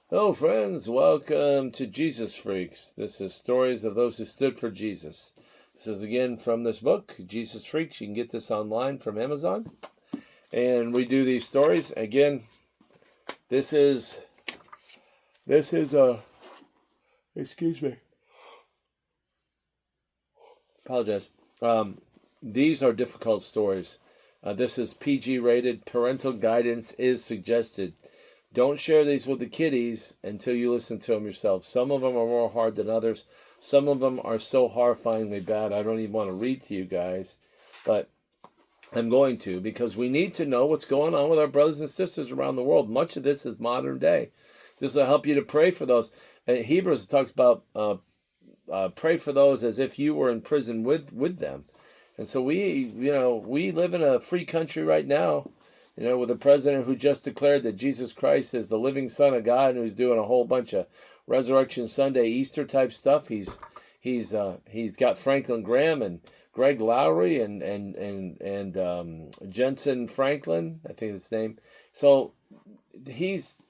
Hello, friends. Welcome to Jesus Freaks. This is stories of those who stood for Jesus. This is again from this book, Jesus Freaks. You can get this online from Amazon. And we do these stories. Again, this is a, excuse me. Apologize. These are difficult stories. This is PG rated. Parental guidance is suggested. Don't share these with the kiddies until you listen to them yourself. Some of them are more hard than others. Some of them are so horrifyingly bad I don't even want to read to you guys. But I'm going to, because we need to know what's going on with our brothers and sisters around the world. Much of this is modern day. This will help you to pray for those. Hebrews talks about pray for those as if you were in prison with them. And so we live in a free country right now, with a president who just declared that Jesus Christ is the living Son of God, and who's doing a whole bunch of Resurrection Sunday, Easter type stuff. He's got Franklin Graham and Greg Lowry and Jensen Franklin, I think his name. So he's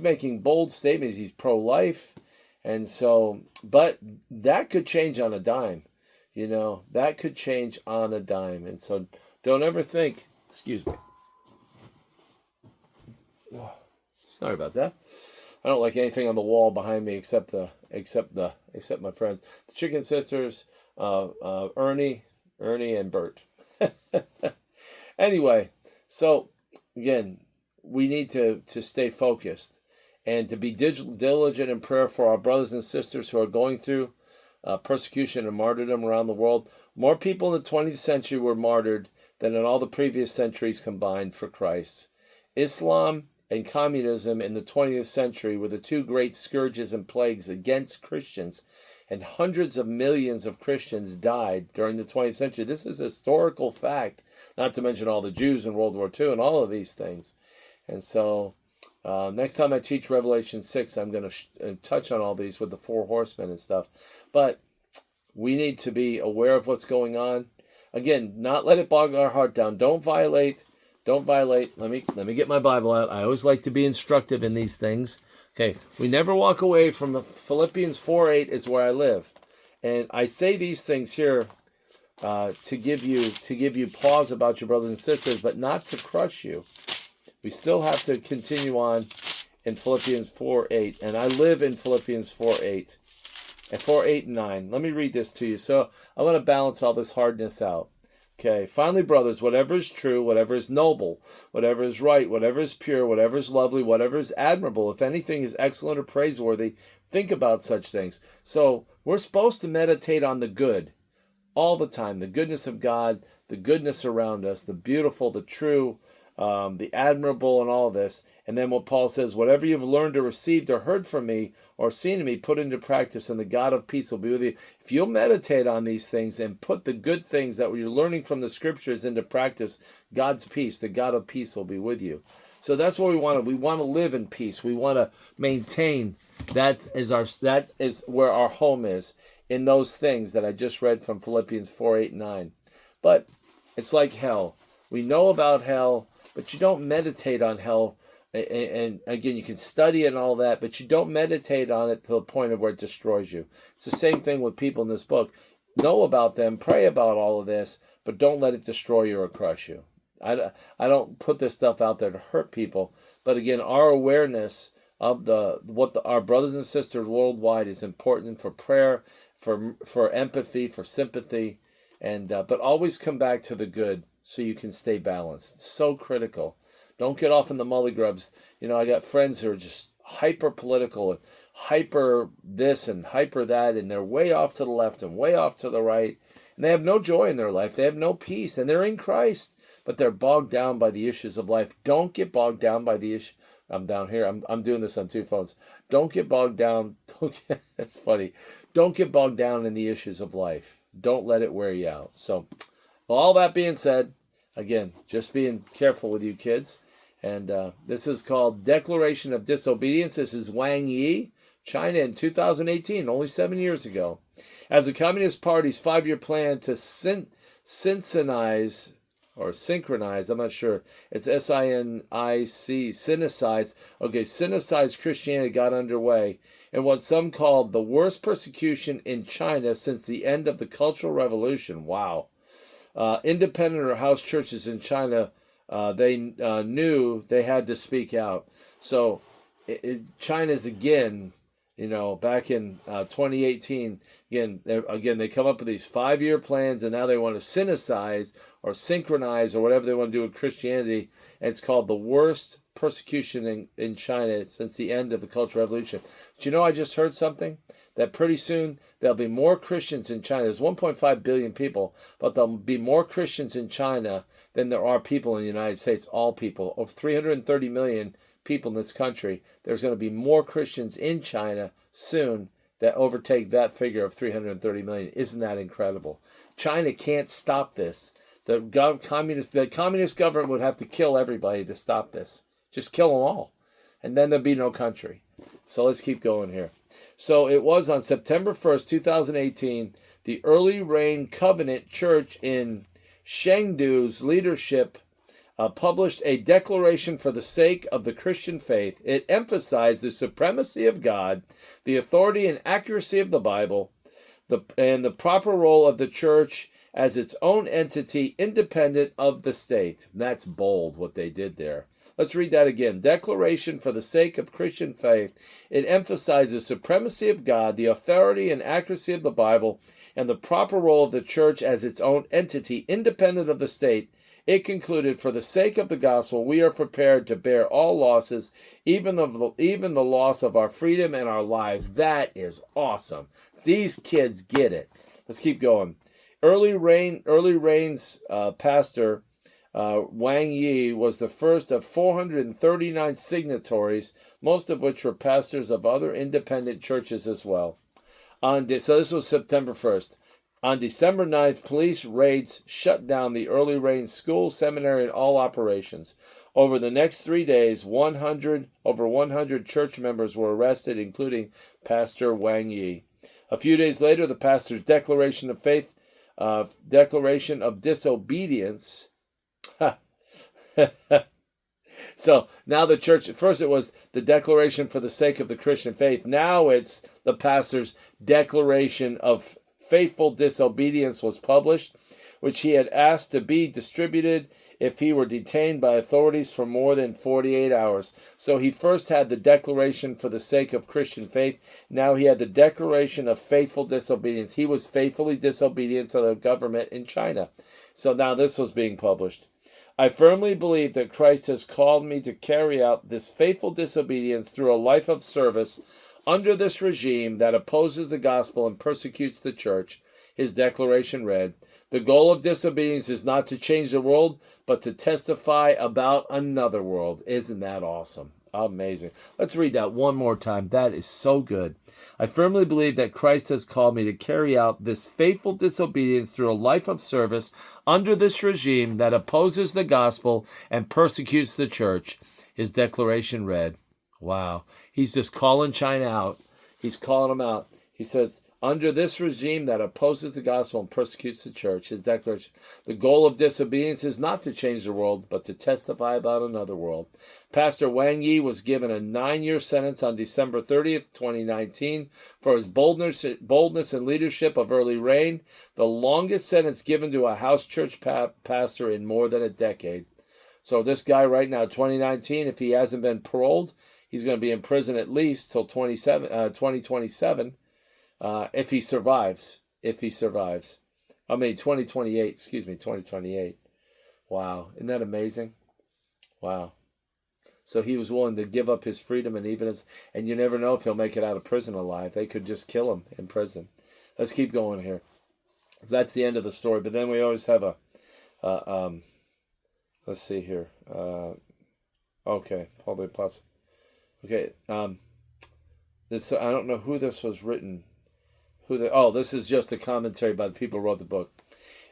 making bold statements. He's pro-life, and so, but that could change on a dime. That could change on a dime, and so don't ever think. Excuse me. Sorry about that. I don't like anything on the wall behind me except my friends, the Chicken Sisters, Ernie and Bert. Anyway, so again, we need to stay focused and to be diligent in prayer for our brothers and sisters who are going through persecution and martyrdom around the world. More people in the 20th century were martyred than in all the previous centuries combined for Christ. Islam and communism in the 20th century were the two great scourges and plagues against Christians, and hundreds of millions of Christians died during the 20th century. This is a historical fact, not to mention all the Jews in World War II and all of these things. And so next time I teach Revelation 6, I'm going to touch on all these with the four horsemen and stuff. But we need to be aware of what's going on. Again, not let it bog our heart down. Don't violate. Let me get my Bible out. I always like to be instructive in these things. Okay, we never walk away from the Philippians 4:8 is where I live. And I say these things here to give you pause about your brothers and sisters, but not to crush you. We still have to continue on in Philippians 4:8. And I live in Philippians 4:8. And 4:8 and 9. Let me read this to you. So I want to balance all this hardness out. Okay, finally, brothers, whatever is true, whatever is noble, whatever is right, whatever is pure, whatever is lovely, whatever is admirable, if anything is excellent or praiseworthy, think about such things. So we're supposed to meditate on the good all the time, the goodness of God, the goodness around us, the beautiful, the true, the admirable, and all this. And then what Paul says, whatever you've learned or received or heard from me or seen in me, put into practice, and the God of peace will be with you. If you'll meditate on these things and put the good things that you're learning from the scriptures into practice, God's peace, the God of peace will be with you. So that's what we want to. We want to live in peace. We want to maintain. That is where our home is, in those things that I just read from Philippians 4:8 and 9. But it's like hell. We know about hell, but you don't meditate on hell. And again, you can study it and all that, but you don't meditate on it to the point of where it destroys you. It's the same thing with people in this book. Know about them, pray about all of this, but don't let it destroy you or crush you. I don't put this stuff out there to hurt people, but again, our awareness of our brothers and sisters worldwide is important for prayer, for empathy, for sympathy, and but always come back to the good so you can stay balanced. It's so critical. Don't get off in the mully grubs. I got friends who are just hyper political and hyper this and hyper that, and they're way off to the left and way off to the right, and they have no joy in their life. They have no peace, and they're in Christ, but they're bogged down by the issues of life. Don't get bogged down by the issue. I'm down here. I'm doing this on two phones. Don't get bogged down. That's funny. Don't get bogged down in the issues of life. Don't let it wear you out. So, all that being said, again, just being careful with you kids. And this is called Declaration of Disobedience. This is Wang Yi, China in 2018, only 7 years ago. As the Communist Party's 5-year plan to Sincenize or synchronize. I'm not sure. It's SINIC, Sinicized. Okay, Sinicized Christianity got underway in what some called the worst persecution in China since the end of the Cultural Revolution. Wow. Independent or house churches in China, they knew they had to speak out. So China's again, back in 2018, they come up with these 5-year plans, and now they want to synicize or synchronize or whatever they want to do with Christianity. And it's called the worst persecution in China since the end of the Cultural Revolution. But I just heard something that pretty soon there'll be more Christians in China. There's 1.5 billion people, but there'll be more Christians in China than there are people in the United States, all people. Over 330 million people in this country. There's going to be more Christians in China soon that overtake that figure of 330 million. Isn't that incredible? China can't stop this. The communist government would have to kill everybody to stop this. Just kill them all. And then there'd be no country. So let's keep going here. So it was on September 1st, 2018, the Early Rain Covenant Church in Chengdu's leadership published a declaration for the sake of the Christian faith. It emphasized the supremacy of God, the authority and accuracy of the Bible, and the proper role of the church as its own entity independent of the state. That's bold what they did there. Let's read that again. Declaration for the sake of Christian faith. It emphasizes the supremacy of God, the authority and accuracy of the Bible, and the proper role of the church as its own entity, independent of the state. It concluded, for the sake of the gospel, we are prepared to bear all losses, even the loss of our freedom and our lives. That is awesome. These kids get it. Let's keep going. Early Rain's pastor, Wang Yi, was the first of 439 signatories, most of which were pastors of other independent churches as well. So this was September 1st. On December 9th, police raids shut down the Early Rain School, seminary, and all operations. Over the next 3 days, over 100 church members were arrested, including Pastor Wang Yi. A few days later, the pastor's declaration of faith, declaration of disobedience. So now the church, at first it was the declaration for the sake of the Christian faith. Now it's the pastor's declaration of faithful disobedience was published, which he had asked to be distributed if he were detained by authorities for more than 48 hours. So he first had the declaration for the sake of Christian faith. Now he had the declaration of faithful disobedience. He was faithfully disobedient to the government in China. So now this was being published. I firmly believe that Christ has called me to carry out this faithful disobedience through a life of service under this regime that opposes the gospel and persecutes the church. His declaration read, the goal of disobedience is not to change the world, but to testify about another world. Isn't that awesome? Amazing. Let's read that one more time. That is so good. I firmly believe that Christ has called me to carry out this faithful disobedience through a life of service under this regime that opposes the gospel and persecutes the church. His declaration read, wow. He's just calling China out. He's calling them out. He says, under this regime that opposes the gospel and persecutes the church, his declaration, the goal of disobedience is not to change the world, but to testify about another world. Pastor Wang Yi was given a 9-year sentence on December 30th, 2019 for his boldness and leadership of Early Rain, the longest sentence given to a house church pastor in more than a decade. So this guy right now, 2019, if he hasn't been paroled, he's going to be in prison at least till 2027. If he survives. 2028. Wow. Isn't that amazing? Wow. So he was willing to give up his freedom, and you never know if he'll make it out of prison alive. They could just kill him in prison. Let's keep going here. That's the end of the story. But then we always have let's see here. Okay. Probably possible. Okay. This, I don't know who this was written. This is just a commentary by the people who wrote the book.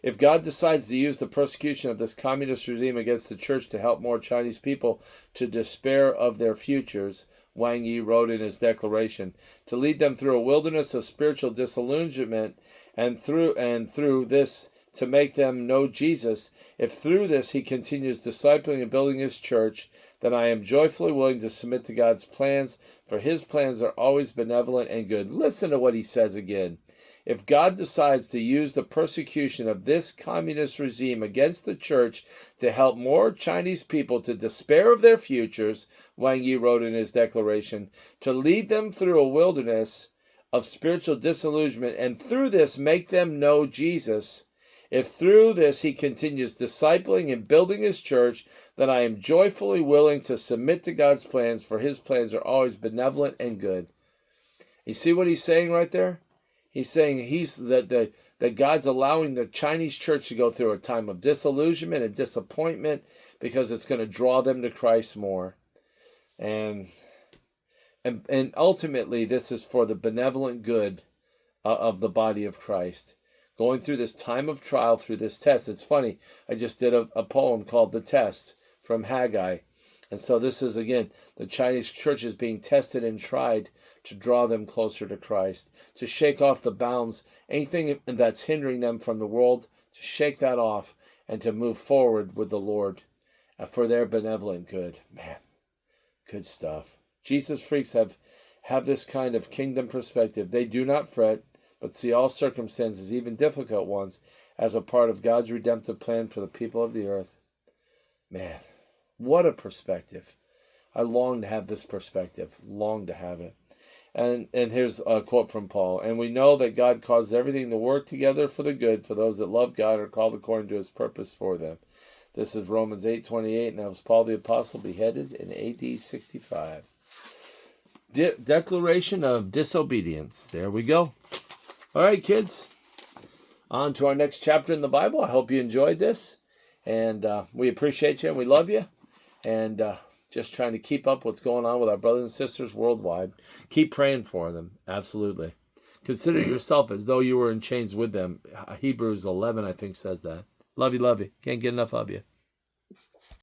If God decides to use the persecution of this communist regime against the church to help more Chinese people to despair of their futures, Wang Yi wrote in his declaration, to lead them through a wilderness of spiritual disillusionment, and through this to make them know Jesus. If through this he continues discipling and building his church, then I am joyfully willing to submit to God's plans, for his plans are always benevolent and good. Listen to what he says again. If God decides to use the persecution of this communist regime against the church to help more Chinese people to despair of their futures, Wang Yi wrote in his declaration, to lead them through a wilderness of spiritual disillusionment, and through this make them know Jesus, if through this he continues discipling and building his church, then I am joyfully willing to submit to God's plans, for his plans are always benevolent and good. You see what he's saying right there? He's saying that God's allowing the Chinese church to go through a time of disillusionment and disappointment because it's going to draw them to Christ more. And ultimately, this is for the benevolent good of the body of Christ. Going through this time of trial, through this test. It's funny, I just did a poem called The Test from Haggai. And so this is, again, the Chinese church is being tested and tried to draw them closer to Christ, to shake off the bounds, anything that's hindering them from the world, to shake that off and to move forward with the Lord for their benevolent good. Man, good stuff. Jesus freaks have this kind of kingdom perspective. They do not fret, but see all circumstances, even difficult ones, as a part of God's redemptive plan for the people of the earth. Man, what a perspective. I long to have this perspective, long to have it. And here's a quote from Paul. And we know that God causes everything to work together for the good for those that love God or called according to his purpose for them. This is Romans 8:28, and that was Paul the Apostle beheaded in AD 65. Declaration of disobedience. There we go. All right, kids. On to our next chapter in the Bible. I hope you enjoyed this. And we appreciate you and we love you. And just trying to keep up what's going on with our brothers and sisters worldwide. Keep praying for them. Absolutely. Consider yourself as though you were in chains with them. Hebrews 11, I think, says that. Love you, love you. Can't get enough of you.